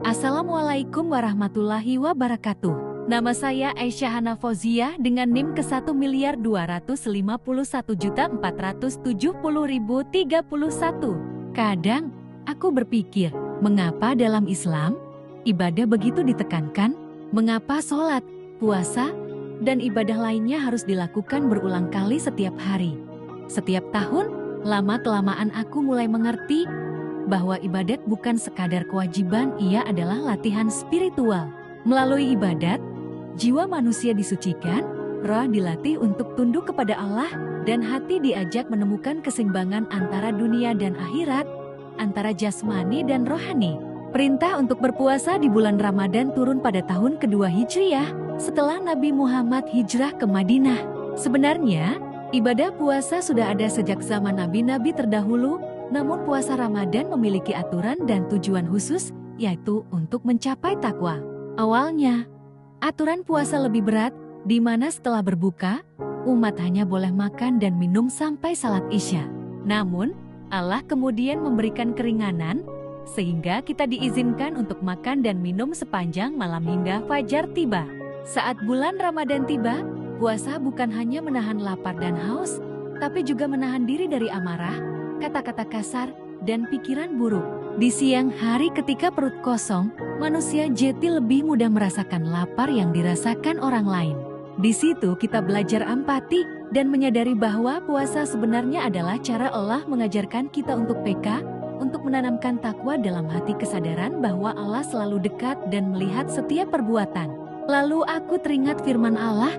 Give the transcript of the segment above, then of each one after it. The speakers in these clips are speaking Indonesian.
Assalamualaikum warahmatullahi wabarakatuh. Nama saya Aisyah Hana Fauziah dengan NIM ke 1.251.470.031. Kadang, aku berpikir, mengapa dalam Islam, ibadah begitu ditekankan? Mengapa sholat, puasa, dan ibadah lainnya harus dilakukan berulang kali setiap hari? Setiap tahun, lama-kelamaan aku mulai mengerti bahwa ibadat bukan sekadar kewajiban, ia adalah latihan spiritual. Melalui ibadat, jiwa manusia disucikan, roh dilatih untuk tunduk kepada Allah, dan hati diajak menemukan keseimbangan antara dunia dan akhirat, antara jasmani dan rohani. Perintah untuk berpuasa di bulan Ramadan turun pada tahun kedua Hijriah, setelah Nabi Muhammad hijrah ke Madinah. Sebenarnya, ibadah puasa sudah ada sejak zaman nabi-nabi terdahulu, namun puasa Ramadan memiliki aturan dan tujuan khusus, yaitu untuk mencapai takwa. Awalnya, aturan puasa lebih berat, di mana setelah berbuka, umat hanya boleh makan dan minum sampai salat Isya. Namun, Allah kemudian memberikan keringanan, sehingga kita diizinkan untuk makan dan minum sepanjang malam hingga fajar tiba. Saat bulan Ramadan tiba, puasa bukan hanya menahan lapar dan haus, tapi juga menahan diri dari amarah, kata-kata kasar, dan pikiran buruk. Di siang hari ketika perut kosong, manusia jeti lebih mudah merasakan lapar yang dirasakan orang lain. Di situ kita belajar empati dan menyadari bahwa puasa sebenarnya adalah cara Allah mengajarkan kita untuk peka, untuk menanamkan takwa dalam hati, kesadaran bahwa Allah selalu dekat dan melihat setiap perbuatan. Lalu aku teringat firman Allah,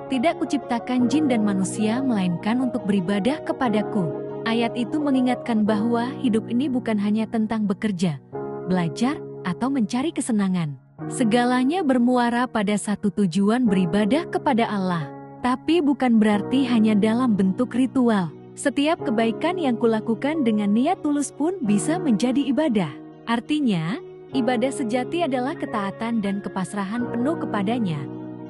"Tidak kuciptakan jin dan manusia melainkan untuk beribadah kepadaku." Ayat itu mengingatkan bahwa hidup ini bukan hanya tentang bekerja, belajar, atau mencari kesenangan. Segalanya bermuara pada satu tujuan, beribadah kepada Allah. Tapi bukan berarti hanya dalam bentuk ritual. Setiap kebaikan yang kulakukan dengan niat tulus pun bisa menjadi ibadah. Artinya, ibadah sejati adalah ketaatan dan kepasrahan penuh kepadanya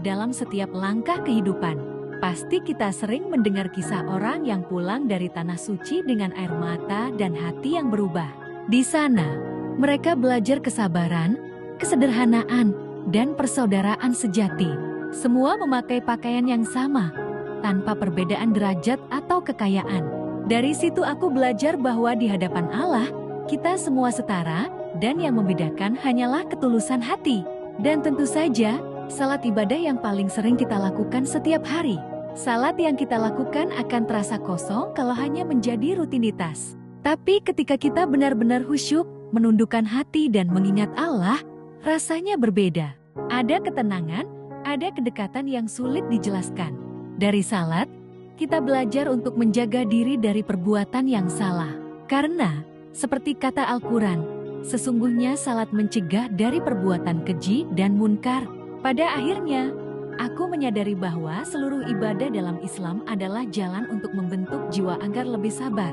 dalam setiap langkah kehidupan. Pasti kita sering mendengar kisah orang yang pulang dari tanah suci dengan air mata dan hati yang berubah. Di sana, mereka belajar kesabaran, kesederhanaan, dan persaudaraan sejati. Semua memakai pakaian yang sama, tanpa perbedaan derajat atau kekayaan. Dari situ aku belajar bahwa di hadapan Allah, kita semua setara, dan yang membedakan hanyalah ketulusan hati. Dan tentu saja, salat ibadah yang paling sering kita lakukan setiap hari. Salat yang kita lakukan akan terasa kosong kalau hanya menjadi rutinitas. Tapi ketika kita benar-benar khusyuk, menundukkan hati dan mengingat Allah, rasanya berbeda. Ada ketenangan, ada kedekatan yang sulit dijelaskan. Dari salat, kita belajar untuk menjaga diri dari perbuatan yang salah. Karena, seperti kata Al-Quran, sesungguhnya salat mencegah dari perbuatan keji dan munkar. Pada akhirnya, aku menyadari bahwa seluruh ibadah dalam Islam adalah jalan untuk membentuk jiwa agar lebih sabar,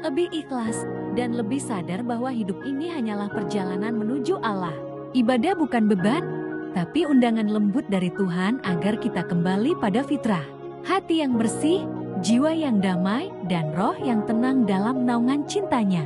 lebih ikhlas, dan lebih sadar bahwa hidup ini hanyalah perjalanan menuju Allah. Ibadah bukan beban, tapi undangan lembut dari Tuhan agar kita kembali pada fitrah. Hati yang bersih, jiwa yang damai, dan roh yang tenang dalam naungan cintanya.